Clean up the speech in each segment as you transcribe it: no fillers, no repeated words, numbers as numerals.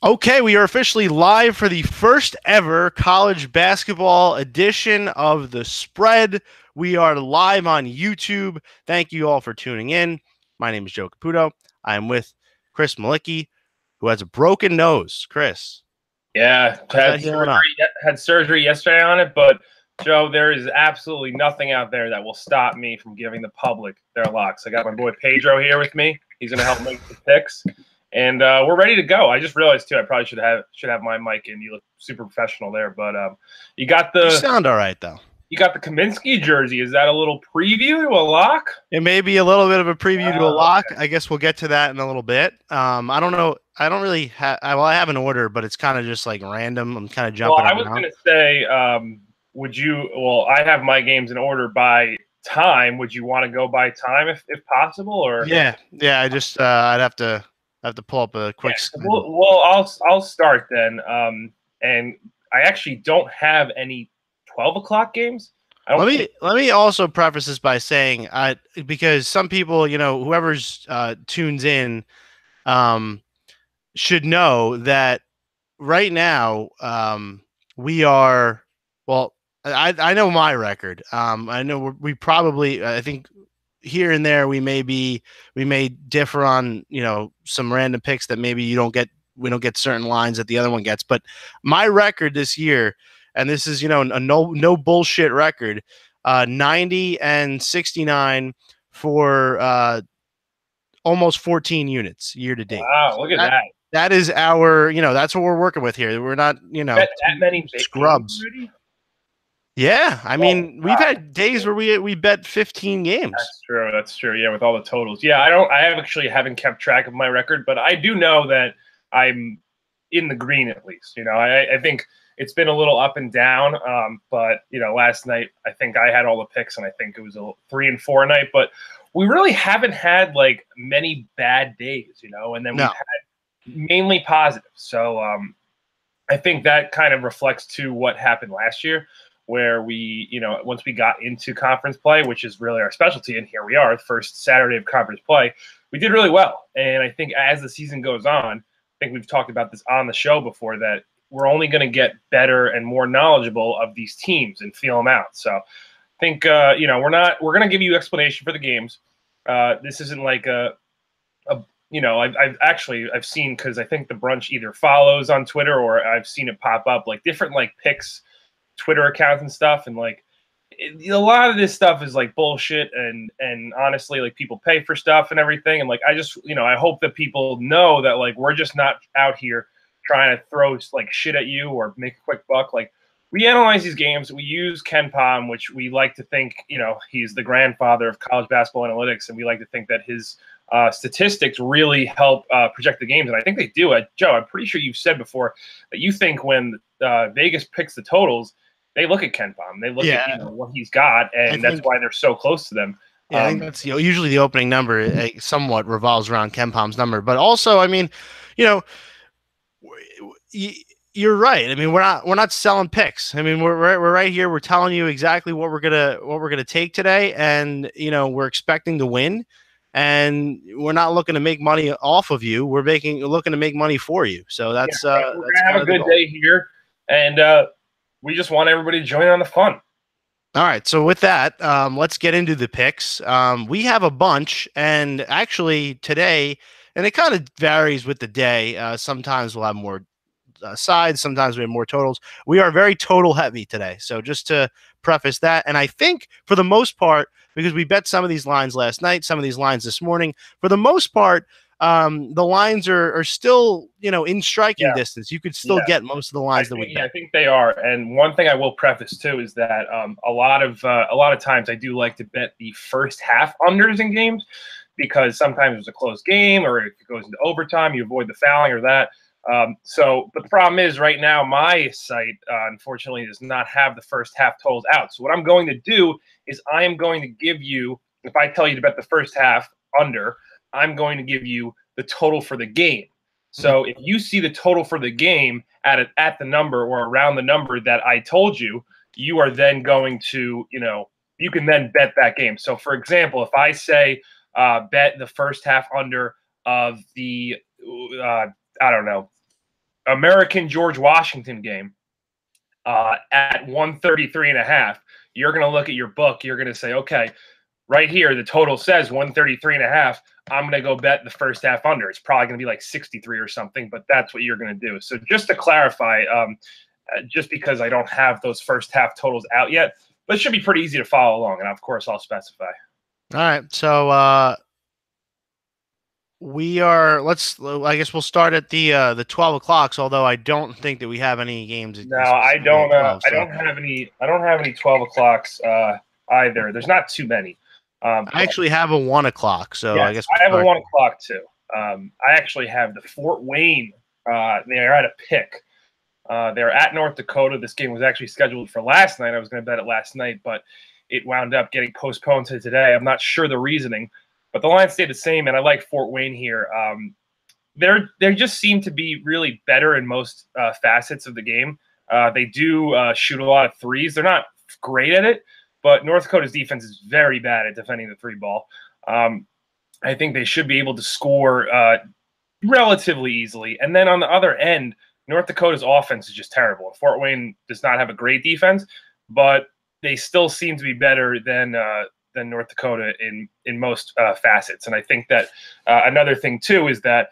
Okay, we are officially live for the first ever college basketball edition of The Spread. We are live on YouTube. Thank you all for tuning in. My name is Joe Caputo. I am with Chris Malicki, who has a broken nose. Chris, Yeah, how's that healing up? had surgery yesterday on it, but Joe, there is absolutely nothing out there that will stop me from giving the public their locks. I got my boy Pedro here with me. He's going to help make the picks, and we're ready to go. I just realized too, I probably should have my mic in. You look super professional there, but you got You the sound all right, though. you got the Kaminsky jersey. Is that a little preview to a lock? It may be a little bit of a preview to a lock. Okay. I guess we'll get to that in a little bit. I don't know. I don't really have. Well, I have an order, but it's kind of just like random. I'm kind of Well, jumping I was around. going to say, would you? Well, I have my games in order by time. Would you want to go by time if possible, or? Yeah. I'd have to pull up a Yeah, quick so schedule. I'll start then. And I actually don't have any 12 o'clock games. I don't think. Let me also preface this by saying, because some people, whoever's tunes in, um, should know that right now, we are. Well, I know my record. I know we probably. I think here and there we may differ on some random picks that maybe we don't get certain lines that the other one gets, but my record this year, and this is a no bullshit record, 90 and 69 for almost 14 units year to date. Wow, look at that that! that is our, that's what we're working with here. We're not Bet that many big games scrubs. already. Yeah, I Oh, mean, we've had days where we bet 15 games. that's true. That's true. Yeah, with all the totals. Yeah, I don't. I actually haven't kept track of my record, but I do know that I'm in the green at least. I think it's been a little up and down. But last night I think I had all the picks, and I think it was a 3-4 night. But we really haven't had like many bad days, and then we've No. had mainly positive. So I think that kind of reflects to what happened last year, where we, once we got into conference play, which is really our specialty, and here we are, the first Saturday of conference play, we did really well. And I think as the season goes on, I think we've talked about this on the show before, that we're only going to get better and more knowledgeable of these teams and feel them out. So I think, we're going to give you explanation for the games. This isn't like I've seen, because I think the Brunch either follows on Twitter or I've seen it pop up, like different like picks Twitter accounts and stuff, and like a lot of this stuff is like bullshit, and honestly, like people pay for stuff and everything, and like I just I hope that people know that like we're just not out here trying to throw like shit at you or make a quick buck. Like, we analyze these games. We use Ken Pom, which we like to think he's the grandfather of college basketball analytics, and we like to think that his statistics really help project the games, and I think they do. Joe, I'm pretty sure you've said before that you think when Vegas picks the totals, they look at Ken Pom. They look at what he's got, and that's why they're so close to them. Yeah, I think that's usually the opening number. Somewhat revolves around Ken Pom's number, but also, I mean, you know, you're right. I mean, we're not selling picks. I mean, we're right here. We're telling you exactly what we're gonna take today, and we're expecting to win, and we're not looking to make money off of you. We're looking to make money for you. So that's we're gonna have a good day here, and we just want everybody to join on the fun. All right, so with that, let's get into the picks. We have a bunch, and actually today, and it kind of varies with the day. Sometimes we'll have more sides, sometimes we have more totals. We are very total heavy today, so just to preface that, and I think for the most part, because we bet some of these lines last night, some of these lines this morning, for the most part, the lines are still in striking distance. You could still get most of the lines that we bet. I think they are. And one thing I will preface too is that a lot of times I do like to bet the first half unders in games, because sometimes it's a close game, or if it goes into overtime, you avoid the fouling or that. But the problem is right now my site unfortunately does not have the first half totals out. So what I'm going to do is I am going to give you, if I tell you to bet the first half under, I'm going to give you the total for the game. So if you see the total for the game at the number or around the number that I told you, you are then going to, you can then bet that game. So for example, if I say bet the first half under of the, I don't know, American George Washington game at 133.5, you're going to look at your book. You're going to say, okay, right here, the total says 133.5. I'm going to go bet the first half under. It's probably going to be like 63 or something, but that's what you're going to do. So just to clarify, just because I don't have those first half totals out yet, but it should be pretty easy to follow along. And of course, I'll specify. All right. So I guess we'll start at the 12 o'clocks, although I don't think that we have any games. No, I don't. 12, I don't have any. I don't have any 12 o'clocks either. There's not too many. I actually have a 1 o'clock, so yes, I guess I have a 1 o'clock too. I actually have the Fort Wayne. They're at a pick. They're at North Dakota. This game was actually scheduled for last night. I was going to bet it last night, but it wound up getting postponed to today. I'm not sure the reasoning, but the line stayed the same, and I like Fort Wayne here. They just seem to be really better in most facets of the game. They do shoot a lot of threes. They're not great at it, but North Dakota's defense is very bad at defending the three ball. I think they should be able to score relatively easily. And then on the other end, North Dakota's offense is just terrible. Fort Wayne does not have a great defense, but they still seem to be better than North Dakota in most facets. And I think that another thing too is that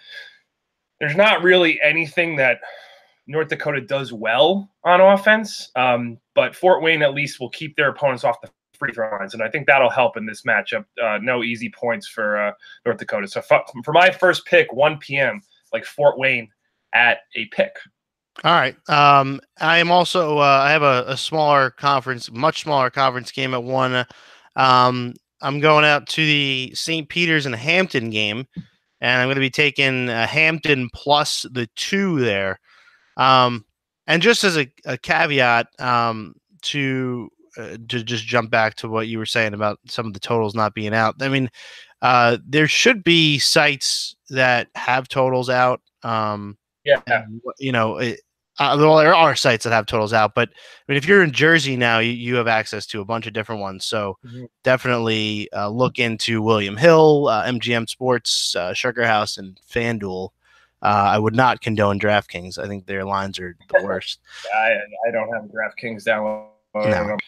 there's not really anything that North Dakota does well on offense, but Fort Wayne at least will keep their opponents off the free throw lines, and I think that'll help in this matchup. No easy points for North Dakota. So for my first pick, 1 p.m., like Fort Wayne at a pick. All right. I am also I have a smaller conference, much smaller conference game at 1. I'm going out to the St. Peter's and Hampton game, and I'm going to be taking Hampton plus the 2 there. And just as a caveat, to just jump back to what you were saying about some of the totals not being out. I mean, there should be sites that have totals out. Yeah. And, well, there are sites that have totals out, but I mean, if you're in Jersey now, you have access to a bunch of different ones. So definitely look into William Hill, MGM Sports, Sugar House, and FanDuel. I would not condone DraftKings. I think their lines are the worst. I don't have DraftKings downloaded. No.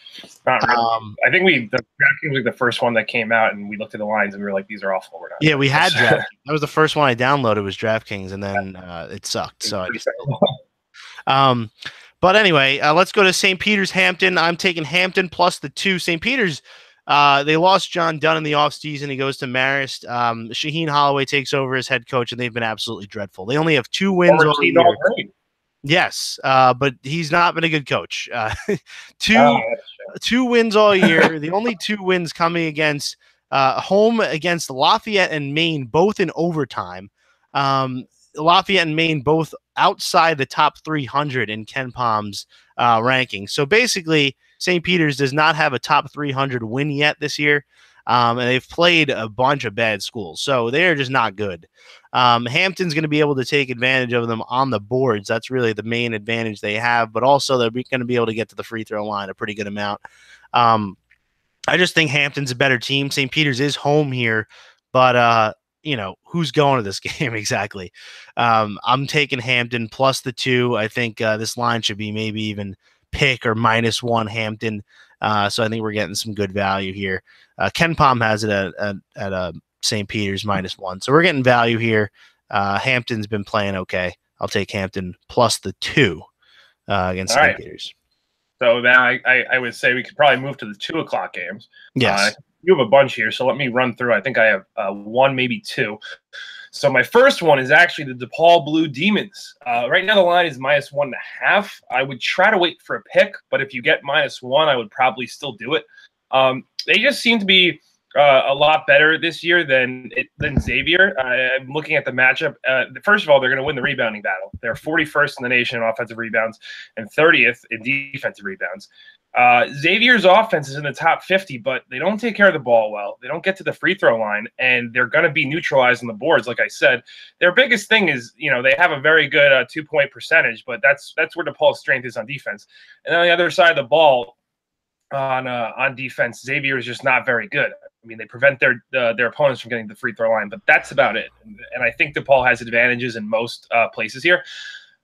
Not really. I think the DraftKings was the first one that came out, and we looked at the lines and we were like, "These are awful." We're not. Yeah, we had DraftKings. That was the first one I downloaded was DraftKings, and then it sucked. So I just. But anyway, let's go to St. Peter's Hampton. I'm taking Hampton plus the 2. St. Peter's. They lost John Dunn in the offseason. He goes to Marist. Shaheen Holloway takes over as head coach, and they've been absolutely dreadful. They only have 2 wins all year. Yes, but he's not been a good coach. Two wins all year. The only 2 wins coming against home against Lafayette and Maine, both in overtime. Lafayette and Maine both outside the top 300 in Ken Palm's ranking. So basically, St. Peter's does not have a top 300 win yet this year, and they've played a bunch of bad schools. So they're just not good. Hampton's going to be able to take advantage of them on the boards. That's really the main advantage they have, but also they're going to be able to get to the free throw line a pretty good amount. I just think Hampton's a better team. St. Peter's is home here, but who's going to this game exactly? I'm taking Hampton plus the 2. I think this line should be maybe even pick or -1 Hampton. So I think we're getting some good value here. Ken Palm has it at St. Peter's -1. So we're getting value here. Hampton's been playing okay. I'll take Hampton plus the 2 against St. Peter's. So now I would say we could probably move to the 2 o'clock games. Yes. You have a bunch here, so let me run through. I think I have 1, maybe 2. So my first one is actually the DePaul Blue Demons. Right now the line is -1.5. I would try to wait for a pick, but if you get -1, I would probably still do it. They just seem to be a lot better this year than Xavier. I'm looking at the matchup. First of all, they're going to win the rebounding battle. They're 41st in the nation in offensive rebounds and 30th in defensive rebounds. Xavier's offense is in the top 50, but they don't take care of the ball well. They don't get to the free throw line, and they're going to be neutralized on the boards. Like I said, their biggest thing is, they have a very good 2-point percentage, but that's where DePaul's strength is on defense. And on the other side of the ball, on defense, Xavier is just not very good. I mean, they prevent their opponents from getting the free throw line, but that's about it. And I think DePaul has advantages in most places here.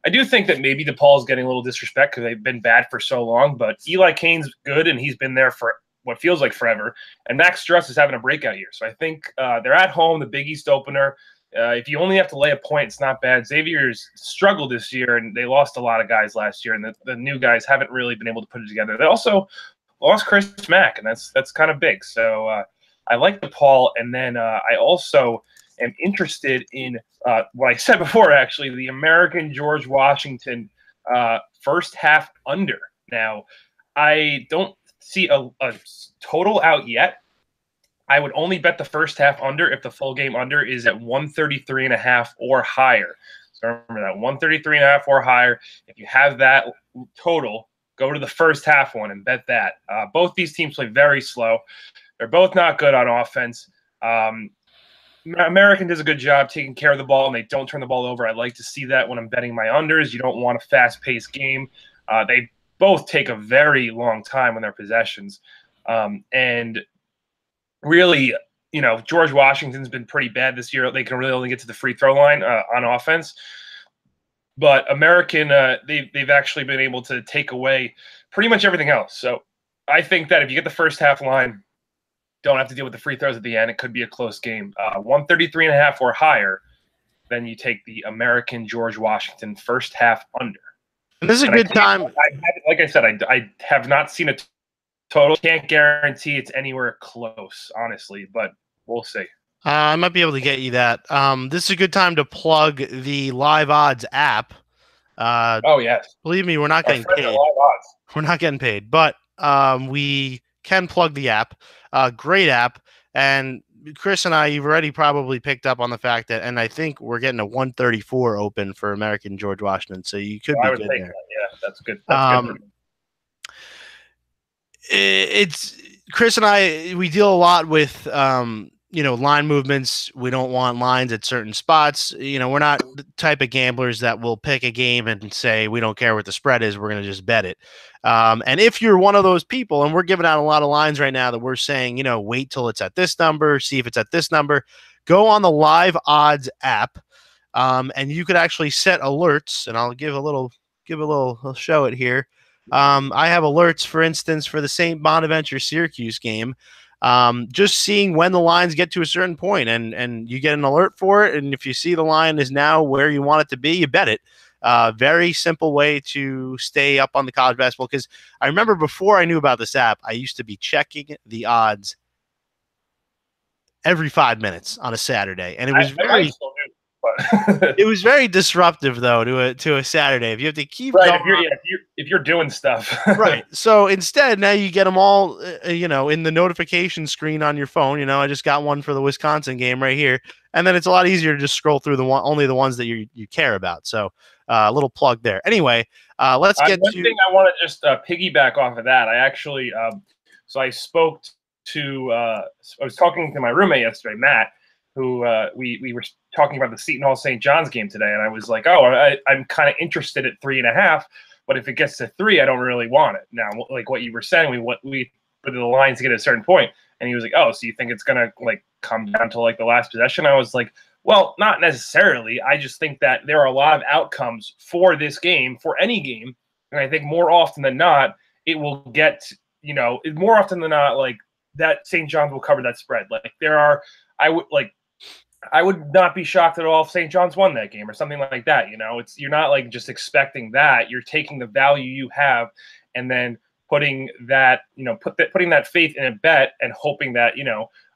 I do think that maybe DePaul's getting a little disrespect because they've been bad for so long, but Eli Kane's good, and he's been there for what feels like forever. And Max Struss is having a breakout year. So I think they're at home, the Big East opener. If you only have to lay a point, it's not bad. Xavier's struggled this year, and they lost a lot of guys last year, and the new guys haven't really been able to put it together. They also lost Chris Mack, and that's kind of big. So I like DePaul, and then I also am interested in what I said before, actually, the American George Washington first half under. Now, I don't see a total out yet. I would only bet the first half under if the full game under is at 133.5 or higher. So remember that 133.5 or higher. If you have that total, go to the first half one and bet that. Both these teams play very slow. They're both not good on offense. American does a good job taking care of the ball, and they don't turn the ball over. I like to see that when I'm betting my unders. You don't want a fast-paced game. They both take a very long time on their possessions. And really, George Washington's been pretty bad this year. They can really only get to the free throw line on offense. But American, they've actually been able to take away pretty much everything else. So I think that if you get the first half line, don't have to deal with the free throws at the end. It could be a close game. 133.5 or higher, then you take the American George Washington first half under. And this is a good time. Like I said, I have not seen a total. Can't guarantee it's anywhere close, honestly, but we'll see. I might be able to get you that. This is a good time to plug the Live Odds app. Oh, yes. Believe me, we're not getting paid. We're not getting paid, but we can plug the app. Great app. And Chris and I, you've already probably picked up on the fact that, and I think we're getting a 134 open for American George Washington. So you could be good there. Yeah, that's good. That's good. It's Chris and I, we deal a lot with, line movements. We don't want lines at certain spots. We're not the type of gamblers that will pick a game and say, we don't care what the spread is. We're going to just bet it. And if you're one of those people, and we're giving out a lot of lines right now that we're saying, wait till it's at this number, see if it's at this number, go on the Live Odds app. And you could actually set alerts, and I'll I'll show it here. I have alerts, for instance, for the St. Bonaventure Syracuse game. Just seeing when the lines get to a certain point, and you get an alert for it. And if you see the line is now where you want it to be, you bet it. Very simple way to stay up on the college basketball. Because I remember before I knew about this app, I used to be checking the odds every 5 minutes on a Saturday, and it was it was very disruptive, though, to a Saturday. If you have to keep going if you're doing stuff, right. So instead, now you get them all, in the notification screen on your phone. I just got one for the Wisconsin game right here, and then it's a lot easier to just scroll through only the ones that you care about. So a little plug there. Anyway, let's get one thing I want to just piggyback off of that. I actually, so I spoke to, I was talking to my roommate yesterday, Matt, who we were talking about the Seton Hall St. John's game today, and I was like, I'm kind of interested at 3.5, but if it gets to 3, I don't really want it. Now, like what you were saying, we put the lines to get at a certain point, and he was like, so you think it's gonna come down to the last possession? I was like, well, not necessarily. I just think that there are a lot of outcomes for this game, for any game, and I think more often than not, it will get, more often than not, that St. John's will cover that spread. I would not be shocked at all if St. John's won that game or something like that. You're not just expecting that. You're taking the value you have and then putting that, putting that faith in a bet and hoping that,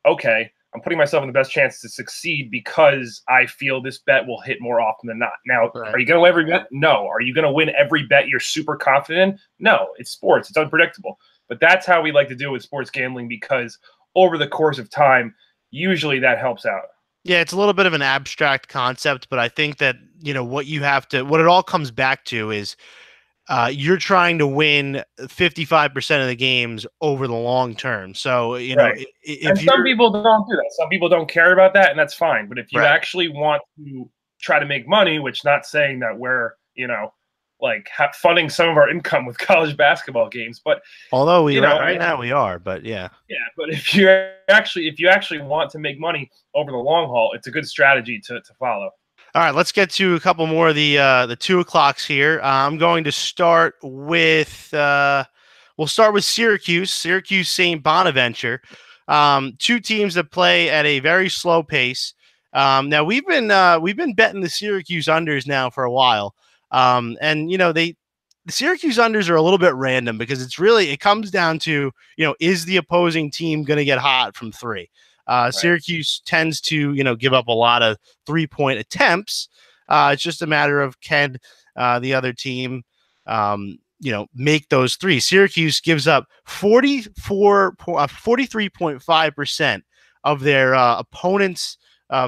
okay, I'm putting myself in the best chance to succeed because I feel this bet will hit more often than not. Now, Are you going to win every bet? No. Are you going to win every bet you're super confident in? No. It's sports. It's unpredictable. But that's how we like to do it with sports gambling, because over the course of time, usually that helps out. Yeah, it's a little bit of an abstract concept, but I think that, what it all comes back to is you're trying to win 55% of the games over the long term. So, right. And some people don't do that. Some people don't care about that, and that's fine. But if you actually want to try to make money, which not saying that we're, funding some of our income with college basketball games, but although right now we are, but yeah. Yeah, but if you actually want to make money over the long haul, it's a good strategy to follow. All right, let's get to a couple more of the 2 o'clocks here. I'm going to start with we'll start with Syracuse St. Bonaventure. Two teams that play at a very slow pace. Now we've been betting the Syracuse unders now for a while, and the Syracuse unders are a little bit random because it comes down to is the opposing team going to get hot from three? Right. Syracuse tends to give up a lot of 3-point attempts. It's just a matter of can the other team, make those three. Syracuse gives up 43.5% of their opponents'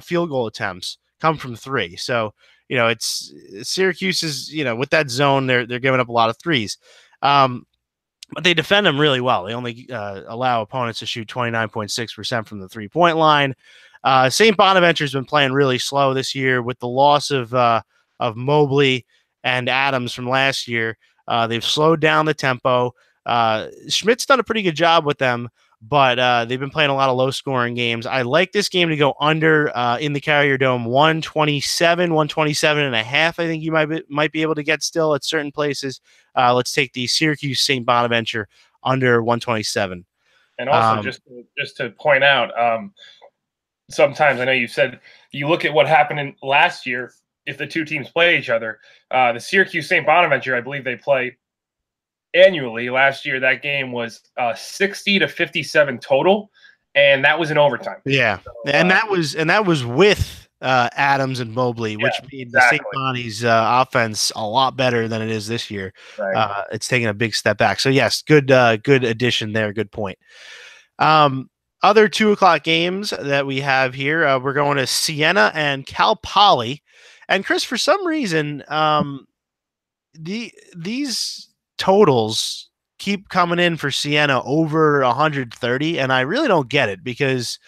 field goal attempts come from three. So, it's Syracuse is, with that zone, they're giving up a lot of threes. But they defend them really well. They only allow opponents to shoot 29.6% from the 3-point line. St. Bonaventure's been playing really slow this year with the loss of Mobley and Adams from last year. They've slowed down the tempo. Schmidt's done a pretty good job with them, but they've been playing a lot of low-scoring games. I like this game to go under in the Carrier Dome, 127 and a half. I think you might be able to get still at certain places. Let's take the Syracuse St. Bonaventure under 127. And also, just to point out, sometimes I know you said you look at what happened in last year. If the two teams play each other, the Syracuse St. Bonaventure, I believe they play annually. Last year, that game was 60-57 total, and that was in overtime. Yeah, so, and that was with Adams and Mobley, which made the St. Bonnie's offense a lot better than it is this year. Right. It's taken a big step back. So yes, good addition there. Good point. Other 2 o'clock games that we have here, we're going to Siena and Cal Poly. And Chris, for some reason, these totals keep coming in for Siena over 130, and I really don't get it because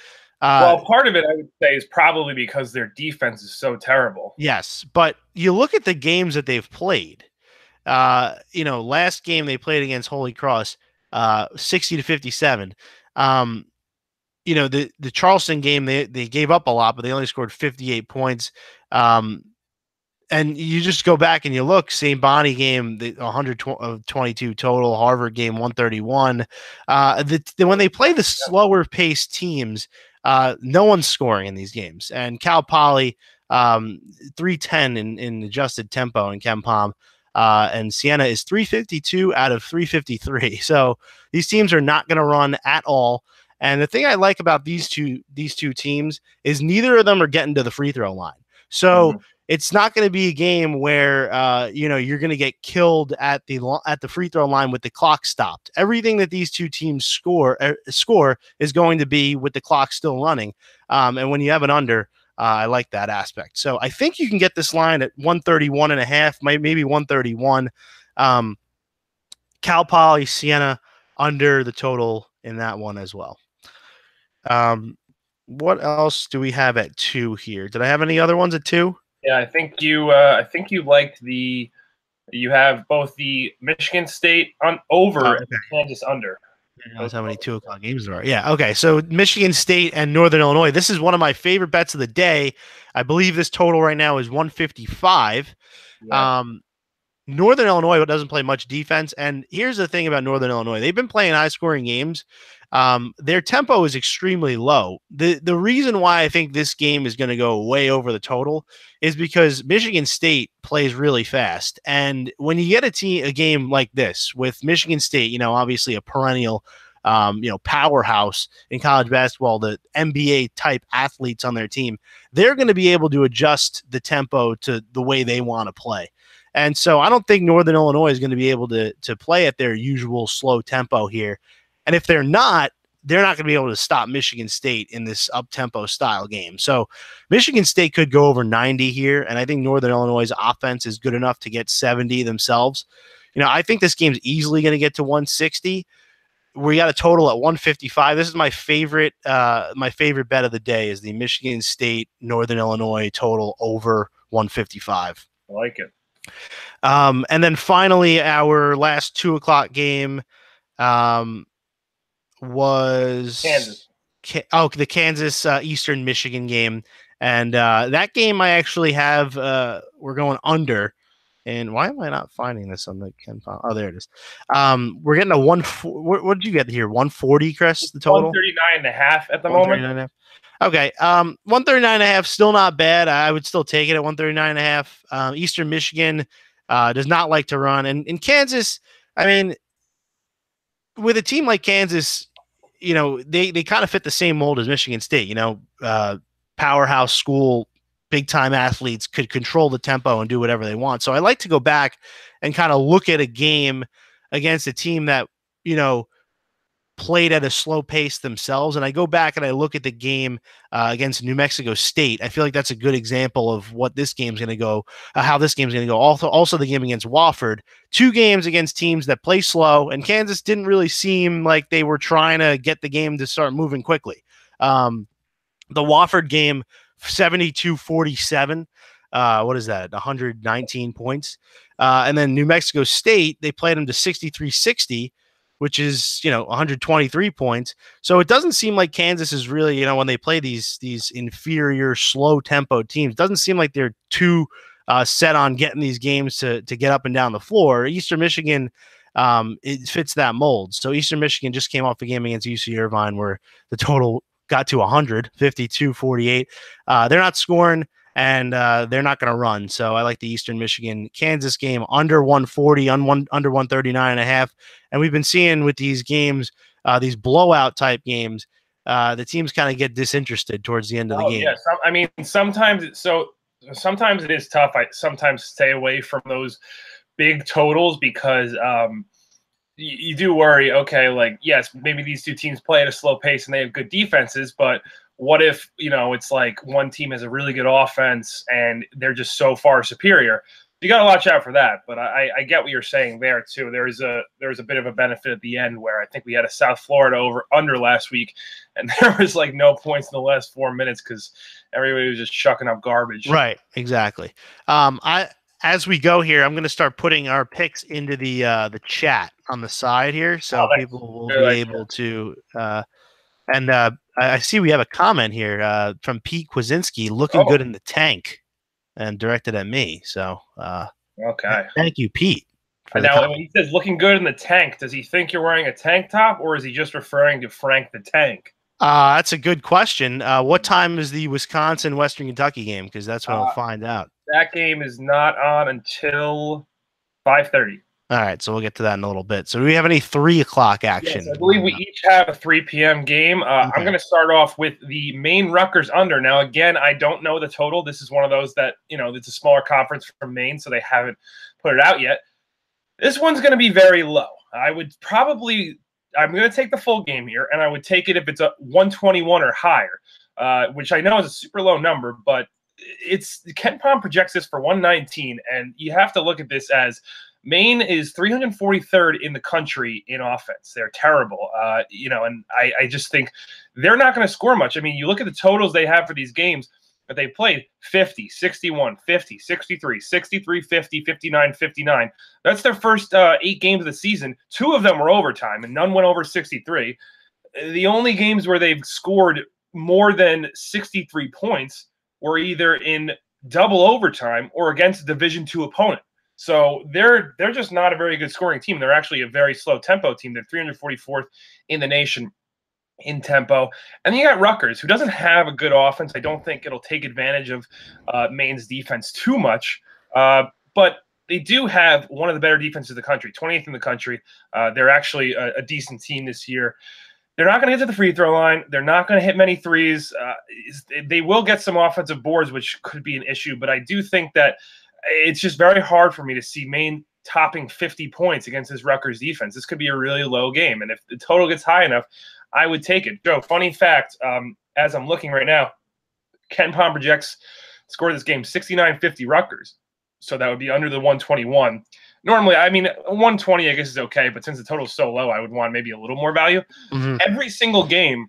well, part of it I would say is probably because their defense is so terrible. Yes, but you look at the games that they've played. Last game they played against Holy Cross, 60-57. The Charleston game they gave up a lot, but they only scored 58 points. And you just go back and you look, St. Bonnie game, the 122 total, Harvard game, 131. When they play the slower paced teams, no one's scoring in these games. And Cal Poly, 310 in adjusted tempo in KenPom. And Siena is 352 out of 353. So these teams are not going to run at all. And the thing I like about these two teams is neither of them are getting to the free throw line. So it's not going to be a game where you're going to get killed at the free throw line with the clock stopped. Everything that these two teams score is going to be with the clock still running. And when you have an under, I like that aspect. So I think you can get this line at 131 and a half, maybe 131. Cal Poly Siena under the total in that one as well. What else do we have at 2 here? Did I have any other ones at 2? Yeah, I think you liked you have both the Michigan State on over and Kansas under. That's how many 2 o'clock games there are. Yeah. Okay. So Michigan State and Northern Illinois. This is one of my favorite bets of the day. I believe this total right now is 155. Yeah. Northern Illinois doesn't play much defense. And here's the thing about Northern Illinois. They've been playing high scoring games. Their tempo is extremely low. The reason why I think this game is going to go way over the total is because Michigan State plays really fast. And when you get a game like this with Michigan State, obviously a perennial, powerhouse in college basketball, the NBA type athletes on their team, they're going to be able to adjust the tempo to the way they want to play. And so I don't think Northern Illinois is going to be able to play at their usual slow tempo here. And if they're not going to be able to stop Michigan State in this up-tempo style game. So Michigan State could go over 90 here, and I think Northern Illinois' offense is good enough to get 70 themselves. I think this game's easily going to get to 160. We got a total at 155. This is my favorite bet of the day is the Michigan State Northern Illinois total over 155. I like it. And then finally, our last 2 o'clock game was Kansas. The Kansas Eastern Michigan game. And that game I actually have. We're going under. And why am I not finding this on the Ken Pom? Oh, there it is. We're getting a what did you get here? 140, Chris, the total? 139.5 at the moment. 139.5. Okay. 139.5, still not bad. I would still take it at 139.5. Eastern Michigan does not like to run. And in Kansas, I mean, with a team like Kansas, they kind of fit the same mold as Michigan State, powerhouse school, big time athletes, could control the tempo and do whatever they want. So I like to go back and kind of look at a game against a team that, played at a slow pace themselves. And I go back and I look at the game against New Mexico State. I feel like that's a good example of what this game's going to go, how this game's going to go. Also the game against Wofford, 2 games against teams that play slow, and Kansas didn't really seem like they were trying to get the game to start moving quickly. The Wofford game, 72-47. What is that? 119 points. And then New Mexico State, they played them to 63-60, which is, 123 points. So it doesn't seem like Kansas is really, when they play these inferior, slow tempo teams, it doesn't seem like they're too set on getting these games to get up and down the floor. Eastern Michigan, it fits that mold. So Eastern Michigan just came off a game against UC Irvine where the total got to 100, 52-48. They're not scoring, and they're not going to run. So I like the Eastern Michigan Kansas game under 140, under 139.5. And we've been seeing with these games, these blowout type games, the teams kind of get disinterested towards the end of the game. Yeah, sometimes it is tough. I sometimes stay away from those big totals because you do worry, okay, like, yes, maybe these two teams play at a slow pace and they have good defenses, but what if, it's like one team has a really good offense and they're just so far superior? You got to watch out for that. But I get what you're saying there too. There's a bit of a benefit at the end where I think we had a South Florida under last week, and there was like no points in the last 4 minutes because everybody was just chucking up garbage. Right, exactly. As we go here, I'm going to start putting our picks into the chat on the side here, so people will be able to. And I see we have a comment here from Pete Kwasinski, looking good in the tank, and directed at me. So, okay. Thank you, Pete. Now, when he says looking good in the tank, does he think you're wearing a tank top, or is he just referring to Frank the Tank? That's a good question. What time is the Wisconsin-Western Kentucky game? Because that's when we'll find out. That game is not on until 5:30. All right, so we'll get to that in a little bit. So do we have any 3 o'clock action? Yes, I believe we each have a 3 p.m. game. Okay. I'm going to start off with the Maine Rutgers under. Now, again, I don't know the total. This is one of those that, it's a smaller conference from Maine, so they haven't put it out yet. This one's going to be very low. I'm going to take the full game here, and I would take it if it's a 121 or higher, which I know is a super low number, but Ken Pom projects this for 119, and you have to look at this as Maine is 343rd in the country in offense. They're terrible, and I just think they're not going to score much. I mean, you look at the totals they have for these games that they played: 50, 61, 50, 63, 63, 50, 59, 59. That's their first 8 games of the season. 2 of them were overtime, and none went over 63. The only games where they've scored more than 63 points were either in double overtime or against a Division II opponent. So they're just not a very good scoring team. They're actually a very slow tempo team. They're 344th in the nation in tempo. And then you got Rutgers, who doesn't have a good offense. I don't think it'll take advantage of Maine's defense too much. But they do have one of the better defenses in the country, 28th in the country. They're actually a decent team this year. They're not going to get to the free throw line. They're not going to hit many threes. They will get some offensive boards, which could be an issue. But I do think that it's just very hard for me to see Maine topping 50 points against this Rutgers defense. This could be a really low game. And if the total gets high enough, I would take it. Joe, funny fact, as I'm looking right now, Ken Pom projects score this game 69-50 Rutgers. So that would be under the 121. Normally, 120 I guess is okay, but since the total is so low, I would want maybe a little more value. Mm-hmm. Every single game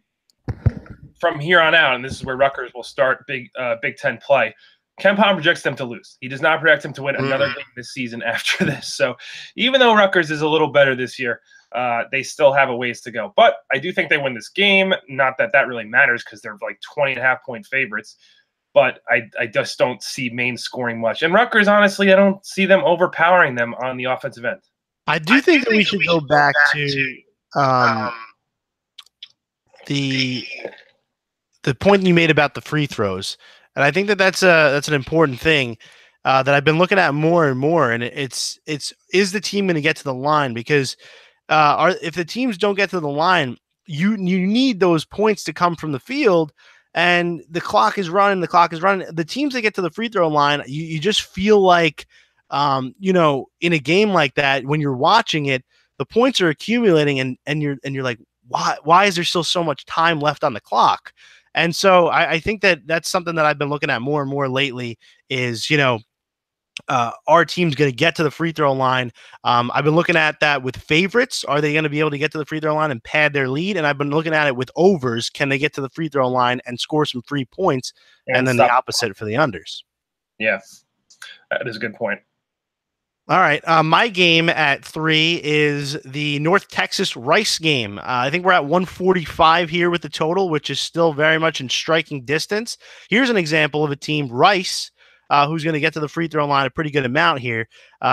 from here on out, and this is where Rutgers will start Big Ten play, Ken Pom projects them to lose. He does not project them to win another game this season after this. So even though Rutgers is a little better this year, they still have a ways to go. But I do think they win this game. Not that that really matters because they're like 20.5-point favorites. but I just don't see Maine scoring much. And Rutgers, honestly, I don't see them overpowering them on the offensive end. I do think that we should go back to um, the point you made about the free throws, and I think that that's an important thing that I've been looking at more and more. And it's is the team going to get to the line? Because if the teams don't get to the line, you need those points to come from the field, and the clock is running. The teams that get to the free throw line, you just feel like, in a game like that, when you're watching it, the points are accumulating, and you're like, why is there still so much time left on the clock? And so I think that that's something that I've been looking at more and more lately is, our team's going to get to the free throw line. I've been looking at that with favorites. Are they going to be able to get to the free throw line and pad their lead? And I've been looking at it with overs. Can they get to the free throw line and score some free points? And then the opposite for the unders. Yeah, that is a good point. All right. My game at 3 is the North Texas Rice game. I think we're at 145 here with the total, which is still very much in striking distance. Here's an example of a team, Rice, who's going to get to the free throw line a pretty good amount here.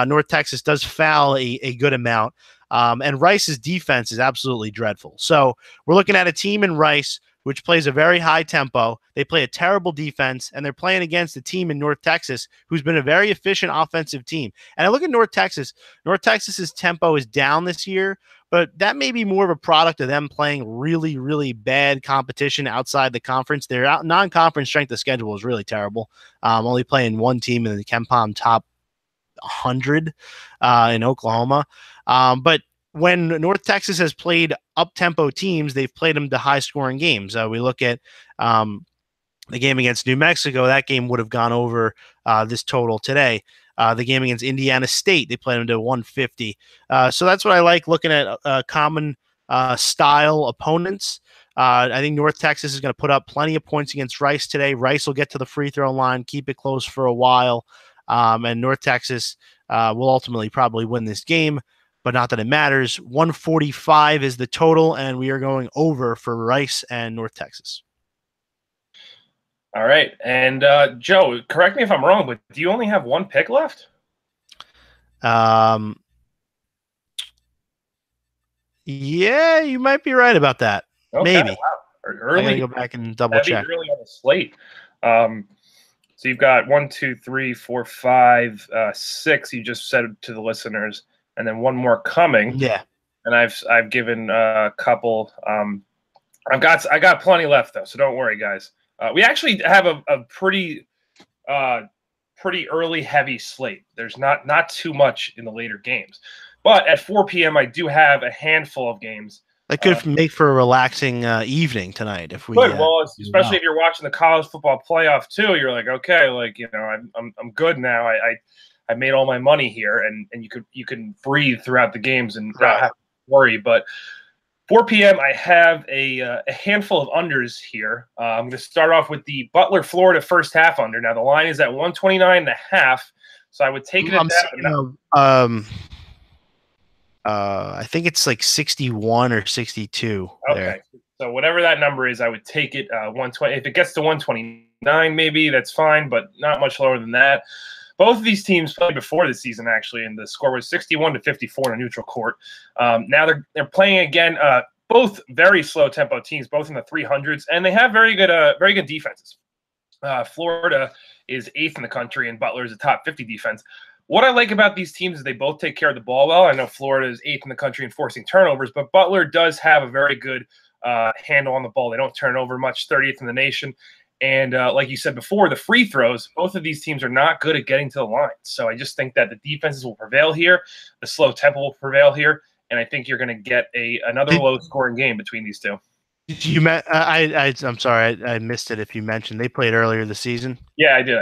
North Texas does foul a good amount, and Rice's defense is absolutely dreadful. So we're looking at a team in Rice which plays a very high tempo. They play a terrible defense, and they're playing against a team in North Texas who's been a very efficient offensive team. And I look at North Texas. North Texas's tempo is down this year, but that may be more of a product of them playing really, really bad competition outside the conference. Their non-conference strength of schedule is really terrible. Only playing one team in the KenPom top 100 in Oklahoma. But when North Texas has played up-tempo teams, they've played them to high-scoring games. We look at the game against New Mexico. That game would have gone over this total today. The game against Indiana State, they played them to 150. So that's what I like, looking at common style opponents. I think North Texas is going to put up plenty of points against Rice today. Rice will get to the free throw line, keep it close for a while, and North Texas will ultimately probably win this game, but not that it matters. 145 is the total, and we are going over for Rice and North Texas. All right. And Joe, correct me if I'm wrong, but do you only have one pick left? Yeah, you might be right about that. Okay, maybe. Wow. Early. I'm going to go back and double check. Early on the slate. So you've got 1, 2, 3, 4, 5, 6. You just said to the listeners, and then one more coming. Yeah. And I've given a couple. I got plenty left though, so don't worry, guys. We actually have a pretty early heavy slate. There's not too much in the later games, but at 4 p.m. I do have a handful of games. That could make for a relaxing evening tonight if we. Good. Well, especially if you're watching the college football playoff too, you're like, okay, like I'm good now. I made all my money here, and you can breathe throughout the games and not have to worry. But 4 p.m. I have a handful of unders here. I'm going to start off with the Butler, Florida first half under. Now the line is at 129.5, so I would take it at that. I think it's like 61 or 62. Okay, there. So whatever that number is, I would take it 120. If it gets to 129, maybe that's fine, but not much lower than that. Both of these teams played before the season, actually, and the score was 61-54 in a neutral court. Now they're playing again. Both very slow tempo teams, both in the 300s, and they have very good defenses. Florida is 8th in the country, and Butler is a top 50 defense. What I like about these teams is they both take care of the ball well. I know Florida is 8th in the country in forcing turnovers, but Butler does have a very good handle on the ball. They don't turn over much, 30th in the nation. And like you said before, the free throws, both of these teams are not good at getting to the line. So I just think that the defenses will prevail here. The slow tempo will prevail here. And I think you're going to get another low-scoring game between these two. Did you I'm sorry, I missed it if you mentioned they played earlier this season. Yeah, I did.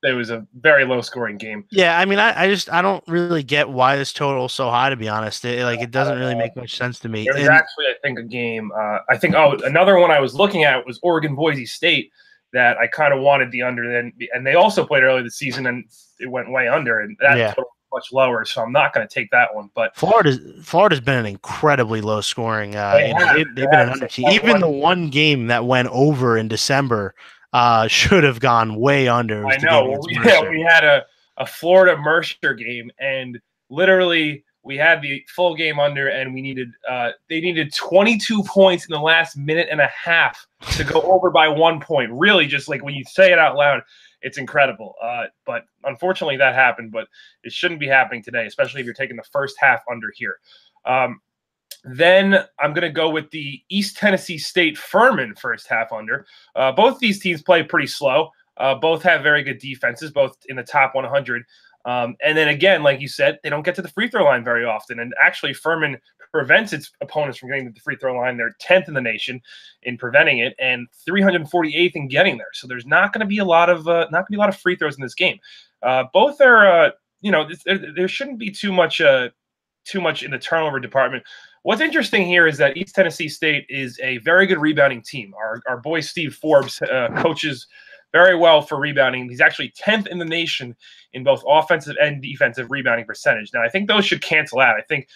It was a very low-scoring game. Yeah, I mean, I don't really get why this total is so high, to be honest. It doesn't really make much sense to me. There was actually, I think, a game. Another one I was looking at was Oregon Boise State that I kind of wanted the under. And they also played earlier this season, and it went way under, and that total was much lower. So I'm not going to take that one. But Florida's been an incredibly low-scoring. They've been an under team. Even the one game that went over in December. should have gone way under. It was I the game know. Well, against Mercer. we had a Florida Mercer game, and literally we had the full game under, and we needed they needed 22 points in the last minute and a half to go over by 1 point. Really, just like when you say it out loud, it's incredible. But unfortunately, that happened. But it shouldn't be happening today, especially if you're taking the first half under here. Then I'm going to go with the East Tennessee State Furman first half under. Both these teams play pretty slow. Both have very good defenses, both in the top 100. And then again, like you said, they don't get to the free throw line very often. And actually, Furman prevents its opponents from getting to the free throw line. They're 10th in the nation in preventing it, and 348th in getting there. So there's not going to be a lot of free throws in this game. Both are, there shouldn't be too much in the turnover department. What's interesting here is that East Tennessee State is a very good rebounding team. Our boy Steve Forbes coaches very well for rebounding. He's actually 10th in the nation in both offensive and defensive rebounding percentage. Now, I think those should cancel out. I think,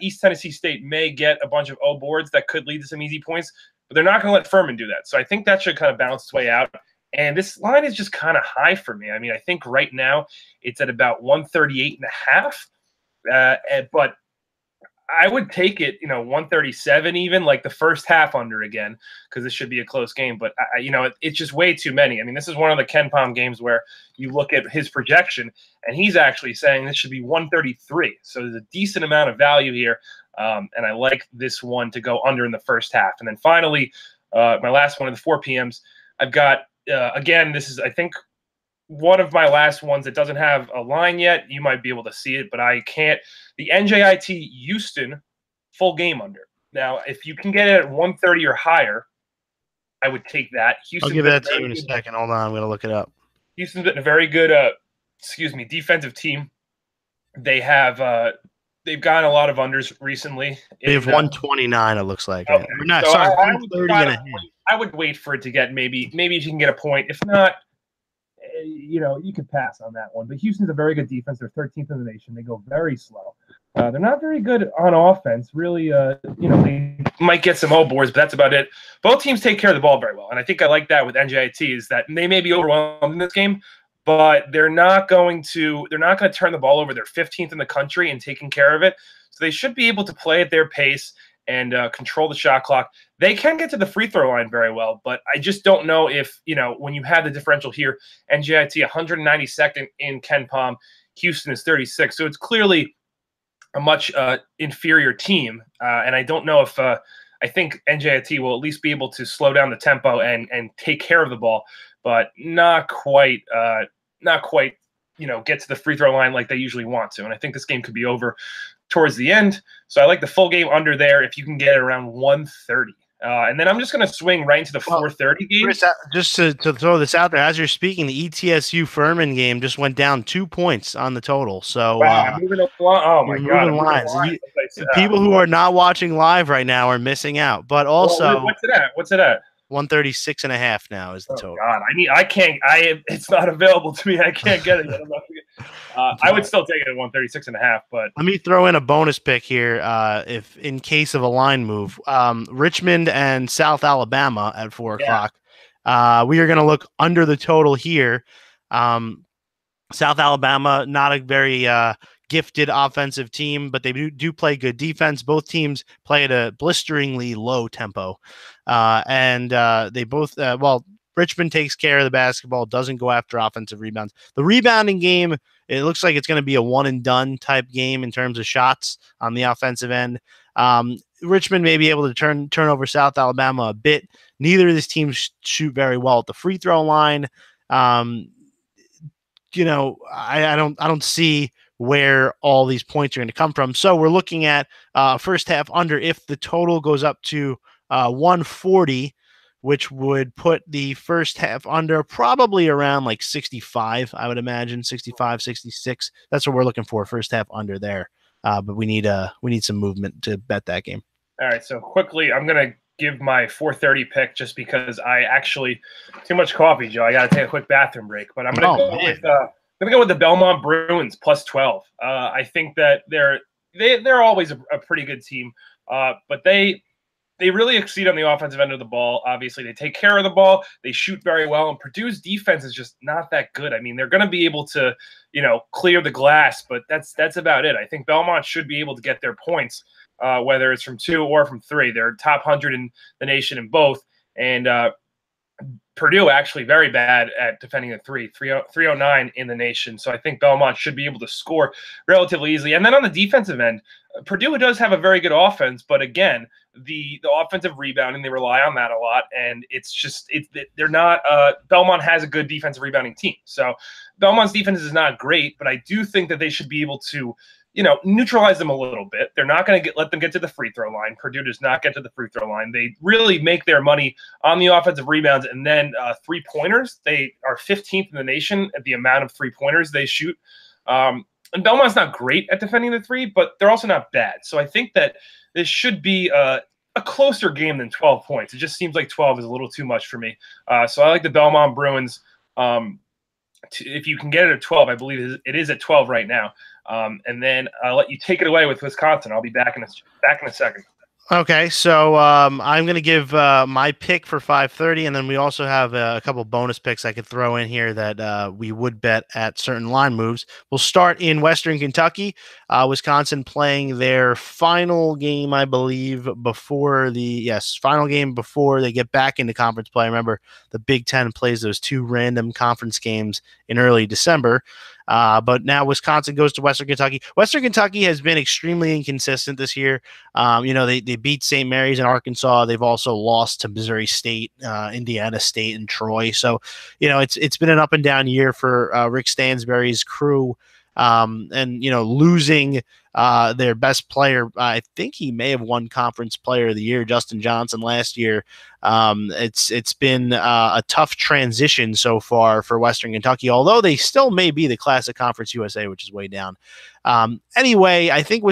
East Tennessee State may get a bunch of O boards that could lead to some easy points, but they're not going to let Furman do that. So I think that should kind of balance its way out. And this line is just kind of high for me. I mean, I think right now it's at about 138.5, but I would take it, 137 even, like the first half under again, because this should be a close game. But, it's just way too many. I mean, this is one of the Ken Pom games where you look at his projection, and he's actually saying this should be 133. So there's a decent amount of value here, and I like this one to go under in the first half. And then finally, my last one of the 4 p.m.s, I've got, again, this is, I think, one of my last ones that doesn't have a line yet. You might be able to see it, but I can't. The NJIT Houston full game under. Now, if you can get it at 130 or higher, I would take that. I'll give that to you in a second. Hold on, I'm going to look it up. Houston's been a very good, defensive team. They have they've gotten a lot of unders recently. They have 129. It looks like. Okay. No, so sorry, 130 and a half. I would wait for it to get maybe if you can get a point. If not, you could pass on that one. But Houston's a very good defense. They're 13th in the nation. They go very slow. They're not very good on offense. Really, they might get some O boards, but that's about it. Both teams take care of the ball very well, and I think I like that with NJIT is that they may be overwhelmed in this game, but they're not going to turn the ball over. They're 15th in the country in taking care of it, so they should be able to play at their pace and control the shot clock. They can get to the free throw line very well, but I just don't know if, when you have the differential here, NJIT 192nd in Ken Pom, Houston is 36. So it's clearly a much inferior team. And I don't know if I think NJIT will at least be able to slow down the tempo and take care of the ball, but not quite, get to the free throw line like they usually want to. And I think this game could be over towards the end. So I like the full game under there if you can get it around 130. And then I'm just going to swing right into the 4:30 game. Chris, just to throw this out there, as you're speaking, the ETSU Furman game just went down 2 points on the total. So I'm moving along. Oh my God! Lines. People who are not watching live right now are missing out. But also, what's it at? 136.5 now is the total. God, it's not available to me. I can't get it. I would still take it at 136.5, but let me throw in a bonus pick here. If in case of a line move, Richmond and South Alabama at 4 o'clock. We are going to look under the total here. South Alabama, not a very gifted offensive team, but they do play good defense. Both teams play at a blisteringly low tempo. And they both, Richmond takes care of the basketball, doesn't go after offensive rebounds. The rebounding game, it looks like it's going to be a one and done type game in terms of shots on the offensive end. Richmond may be able to turn over South Alabama a bit. Neither of these teams shoot very well at the free throw line. I don't see where all these points are going to come from. So we're looking at first half under if the total goes up to 140, which would put the first half under probably around like 65, I would imagine, 65, 66. That's what we're looking for, first half under there. But we need some movement to bet that game. All right, so quickly, I'm going to give my 4:30 pick just because I actually too much coffee, Joe. I got to take a quick bathroom break, but I'm going to go with the Belmont Bruins plus 12. I think that they're always a pretty good team, but they they really exceed on the offensive end of the ball. Obviously, they take care of the ball. They shoot very well, and Purdue's defense is just not that good. I mean, they're going to be able to, clear the glass, but that's about it. I think Belmont should be able to get their points, whether it's from 2 or from 3. They're top 100 in the nation in both, and Purdue actually very bad at defending the 309 in the nation. So I think Belmont should be able to score relatively easily. And then on the defensive end, Purdue does have a very good offense, but again, the offensive rebounding, they rely on that a lot. And they're not Belmont has a good defensive rebounding team. So Belmont's defense is not great, but I do think that they should be able to neutralize them a little bit. They're not going to let them get to the free throw line. Purdue does not get to the free throw line. They really make their money on the offensive rebounds, and then 3-pointers. They are 15th in the nation at the amount of 3-pointers they shoot. And Belmont's not great at defending the 3, but they're also not bad. So I think that this should be a closer game than 12 points. It just seems like 12 is a little too much for me. So I like the Belmont Bruins. If you can get it at 12, I believe it is at 12 right now. And then I'll let you take it away with Wisconsin. I'll be back in a second. Okay, so I'm going to give my pick for 5:30, and then we also have a couple bonus picks I could throw in here that we would bet at certain line moves. We'll start in Western Kentucky. Wisconsin playing their final game, I believe, final game before they get back into conference play. Remember, the Big Ten plays those 2 random conference games in early December. But now Wisconsin goes to Western Kentucky. Western Kentucky has been extremely inconsistent this year. They beat St. Mary's and Arkansas. They've also lost to Missouri State, Indiana State, and Troy. So, it's been an up and down year for Rick Stansbury's crew. Losing their best player, I think he may have won Conference Player of the Year, Justin Johnson, last year. It's been a tough transition so far for Western Kentucky, although they still may be the class of Conference USA, which is way down. Anyway, I think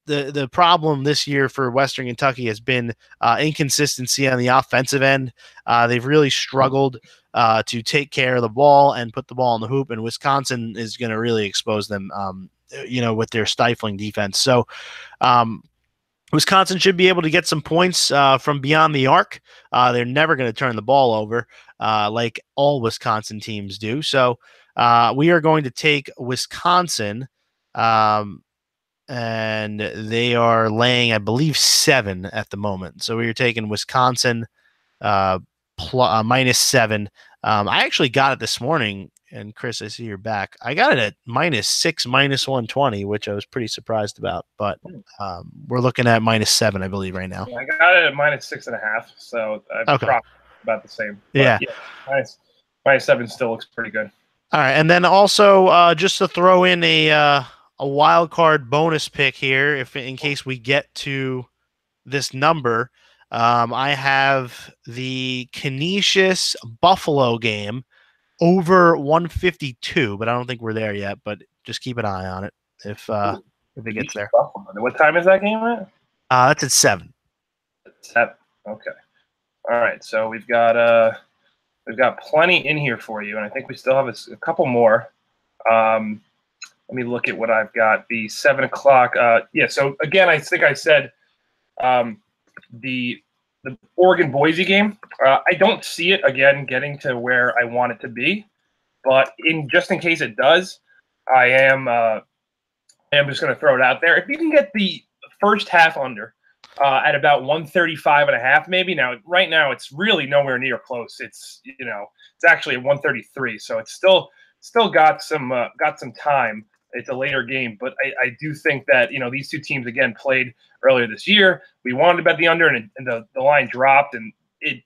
the problem this year for Western Kentucky has been inconsistency on the offensive end. They've really struggled to take care of the ball and put the ball in the hoop, and Wisconsin is going to really expose them, with their stifling defense. So Wisconsin should be able to get some points from beyond the arc. They're never going to turn the ball over like all Wisconsin teams do. So we are going to take Wisconsin, and they are laying, I believe, 7 at the moment. So we are taking Wisconsin -7. I actually got it this morning, and Chris, I see you're back. I got it at -6, -120, which I was pretty surprised about. But we're looking at -7, I believe, right now. I got it at -6.5, so I'm probably about the same. But yeah, -7 still looks pretty good. All right, and then also just to throw in a wild card bonus pick here, if in case we get to this number. I have the Canisius Buffalo game over 152, but I don't think we're there yet. But just keep an eye on it if it gets there. Buffalo. What time is that game at? That's at 7. 7. Okay. All right. So we've got plenty in here for you, and I think we still have a couple more. Let me look at what I've got. The 7 o'clock. So again, I think I said. The Oregon Boise game, I don't see it again getting to where I want it to be, but just in case it does, I am just going to throw it out there. If you can get the first half under at about 135.5, maybe. Now, right now, it's really nowhere near close. It's actually at 133, so it's still got some time. It's a later game, but I do think that these two teams again played earlier this year. We wanted to bet the under, and the line dropped, and it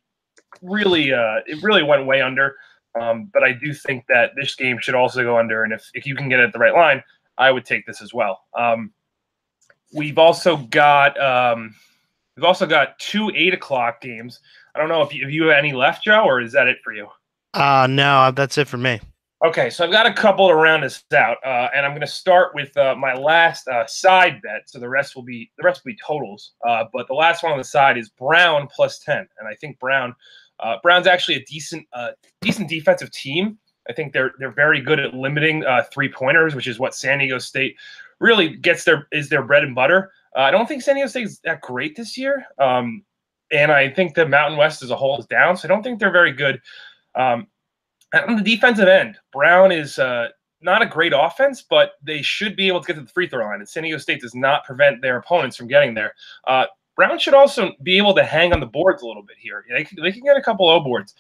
really went way under. But I do think that this game should also go under, and if you can get it at the right line, I would take this as well. We've also got 2 8 o'clock games. I don't know if you have any left, Joe, or is that it for you? No, that's it for me. Okay, so I've got a couple to round us out, and I'm going to start with my last side bet. So the rest will be totals, but the last one on the side is Brown +10, and I think Brown's actually a decent defensive team. I think they're very good at limiting 3-pointers, which is what San Diego State really is their bread and butter. I don't think San Diego State is that great this year. and I think the Mountain West as a whole is down, so I don't think they're very good. Um, on the defensive end, Brown is not a great offense, but they should be able to get to the free throw line, and San Diego State does not prevent their opponents from getting there. Brown should also be able to hang on the boards a little bit here. They can get a couple O boards.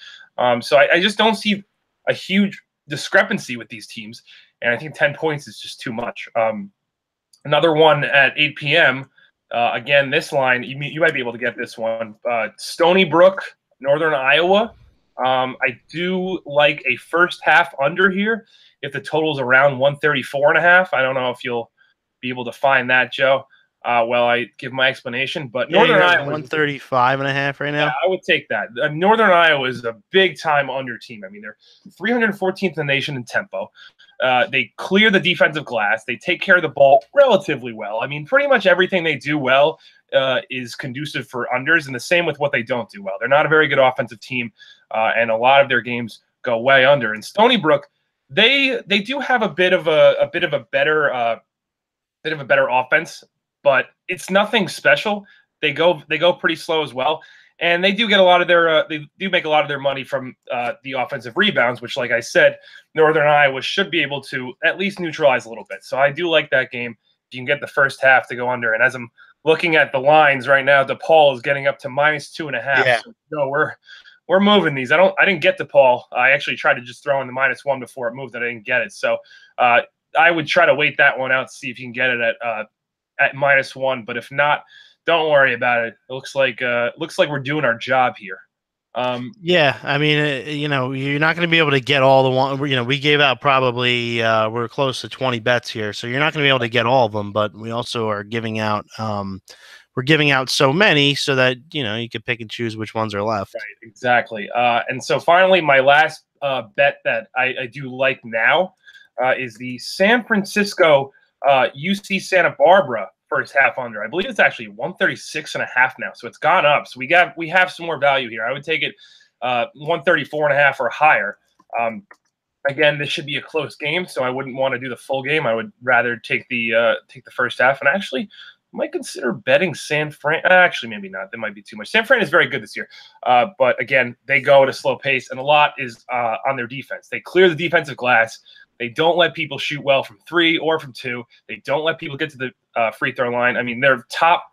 So I just don't see a huge discrepancy with these teams, and I think 10 points is just too much. Another one at 8 p.m., again, this line, you might be able to get this one. Stony Brook, Northern Iowa. I do like a first half under here if the total is around 134.5. I don't know if you'll be able to find that, Joe, while I give my explanation. But Yeah, Northern you're at Iowa, 135.5 right yeah, now. I would take that. Northern Iowa is a big time under team. I mean, they're 314th in the nation in tempo. They clear the defensive glass. They take care of the ball relatively well. I mean, pretty much everything they do well is conducive for unders, and the same with what they don't do well. They're not a very good offensive team, and a lot of their games go way under. And Stony Brook, they do have a bit of a better offense, but it's nothing special. They go pretty slow as well, and they do get a lot of their they do make a lot of their money from the offensive rebounds, which, like I said, Northern Iowa should be able to at least neutralize a little bit. So I do like that game. If you can get the first half to go under, and as I'm looking at the lines right now, DePaul is getting up to -2.5. Yeah. So no, we're moving these. I didn't get DePaul. I actually tried to just throw in the -1 before it moved, and I didn't get it. So I would try to wait that one out to see if you can get it at -1. But if not, don't worry about it. It looks like we're doing our job here. Yeah, I mean, you're not going to be able to get all the one. We gave out probably we're close to 20 bets here, so you're not going to be able to get all of them. But we also are giving out we're giving out so many so that you can pick and choose which ones are left. Right, exactly. And so finally, my last bet that I do like now is the San Francisco UC Santa Barbara first half under. I believe it's actually 136.5 now, so it's gone up. So we have some more value here. I would take it 134.5 or higher. Again, this should be a close game, so I wouldn't want to do the full game. I would rather take the first half, and actually might consider betting San Fran. Actually, maybe not. That might be too much. San Fran is very good this year, but again, they go at a slow pace, and a lot is on their defense. They clear the defensive glass. They don't let people shoot well from 3 or from 2. They don't let people get to the free throw line. I mean, they're top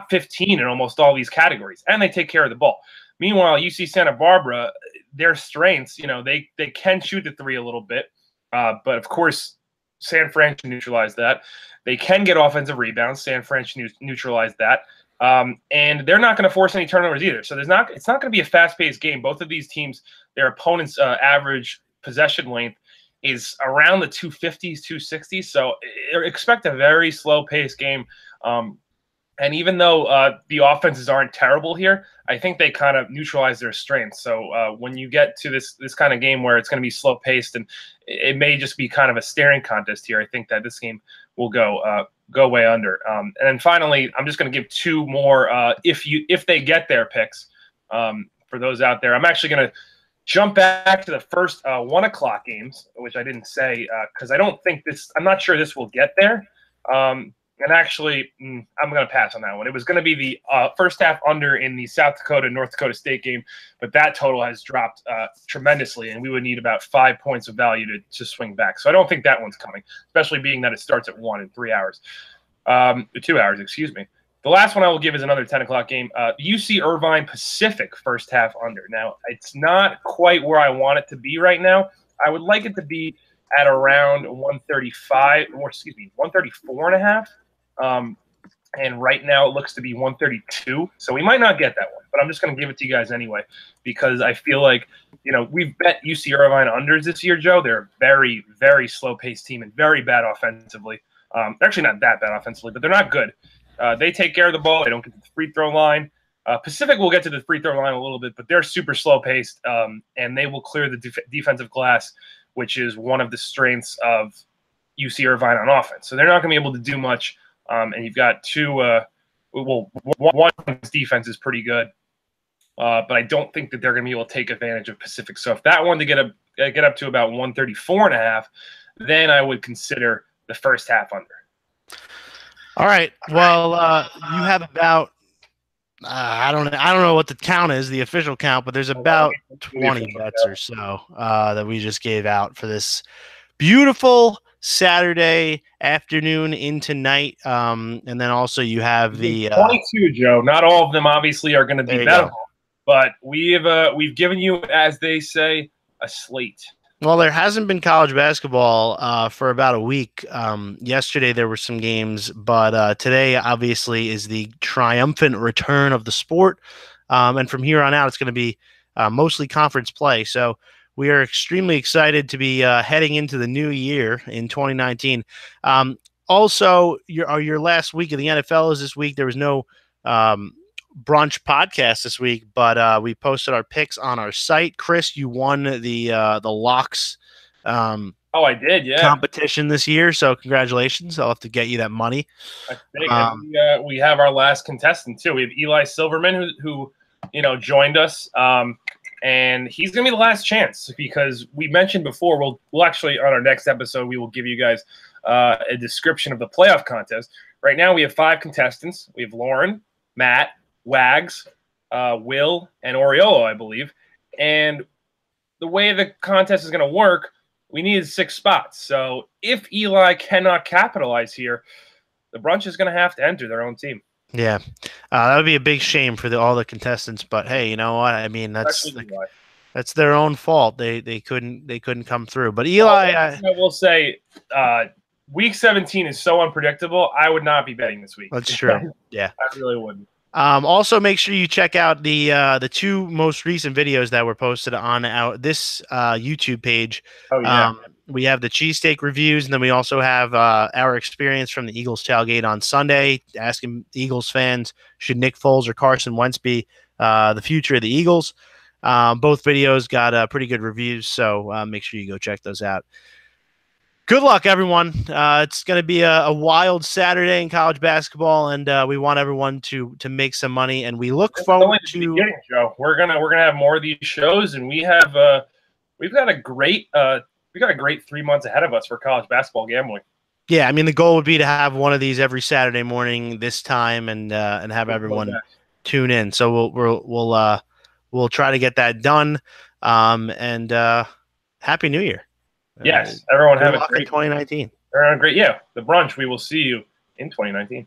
15 in almost all these categories, and they take care of the ball. Meanwhile, UC Santa Barbara, their strengths, they can shoot the 3 a little bit, but of course, San Fran should neutralize that. They can get offensive rebounds. San Fran should neutralize that. And they're not going to force any turnovers either. So it's not going to be a fast-paced game. Both of these teams, their opponents' average possession length is around the 250s, 260s. So expect a very slow-paced game. And even though the offenses aren't terrible here, I think they kind of neutralize their strengths. So when you get to this kind of game where it's going to be slow-paced and it may just be kind of a staring contest here, I think that this game will go way under. And then finally, I'm just going to give 2 more if they get their picks for those out there. I'm actually going to jump back to the first 1 o'clock games, which I didn't say because I'm not sure this will get there. And actually, I'm going to pass on that one. It was going to be the first half under in the South Dakota North Dakota State game, but that total has dropped tremendously, and we would need about 5 points of value to swing back. So I don't think that one's coming, especially being that it starts at 1 in 3 hours. 2 hours, excuse me. The last one I will give is another 10 o'clock game. UC Irvine Pacific first half under. Now, it's not quite where I want it to be right now. I would like it to be at around 134.5. And right now it looks to be 132. So we might not get that one, but I'm just going to give it to you guys anyway, because I feel like, we've bet UC Irvine unders this year, Joe. They're a very, very slow-paced team and very bad offensively. Actually, not that bad offensively, but they're not good. They take care of the ball. They don't get to the free throw line. Pacific will get to the free throw line a little bit, but they're super slow-paced, and they will clear the defensive glass, which is one of the strengths of UC Irvine on offense. So they're not going to be able to do much. And you've got one's defense is pretty good, but I don't think that they're going to be able to take advantage of Pacific. So if that one to get up to about 134.5, then I would consider the first half under. All right. Well, you have about I don't know what the count is, the official count, but there's Oh, that'll about be the 20 official bets count. or so that we just gave out for this beautiful Saturday afternoon into night. And then also you have We gave the 22, Joe. Not all of them obviously are going to be there you bettable, go. but we've given you, as they say, a slate. Well, there hasn't been college basketball for about a week. Yesterday there were some games, but today obviously is the triumphant return of the sport. And from here on out, it's going to be mostly conference play. So we are extremely excited to be heading into the new year in 2019. Also, your last week of the NFL is this week. There was no um, brunch podcast this week, but we posted our picks on our site. Chris, you won the locks Oh, I did, yeah. competition this year, so congratulations. I'll have to get you that money. That's big, and Um, we have our last contestant too. We have Eli Silverman, who joined us, and he's gonna be the last chance because we mentioned before. We'll actually on our next episode we will give you guys a description of the playoff contest. Right now we have 5 contestants. We have Lauren, Matt, Wags, Will, and Oriolo, I believe. And the way the contest is going to work, we needed 6 spots. So if Eli cannot capitalize here, the Brunch is going to have to enter their own team. yeah, that would be a big shame for all the contestants. But hey, you know what? I mean, Especially Eli. that's their own fault. They couldn't come through. But Well, Eli, I will say, week 17 is so unpredictable. I would not be betting this week. that's true. Yeah. I really wouldn't. Also, make sure you check out the 2 most recent videos that were posted on this YouTube page. Oh yeah. We have the cheesesteak reviews, and then we also have our experience from the Eagles tailgate on Sunday, asking Eagles fans, should Nick Foles or Carson Wentz be the future of the Eagles? Both videos got pretty good reviews, so make sure you go check those out. Good luck, everyone. It's going to be a wild Saturday in college basketball, and we want everyone to make some money. And we look This is forward only the beginning, Joe. We're gonna have more of these shows, and we've got a great 3 months ahead of us for college basketball gambling. Yeah, I mean the goal would be to have one of these every Saturday morning this time, and have everyone tune in. So we'll try to get that done. And Happy New Year. Yes, everyone Good have a luck in great 2019. Everyone great. Yeah, the Brunch. We will see you in 2019.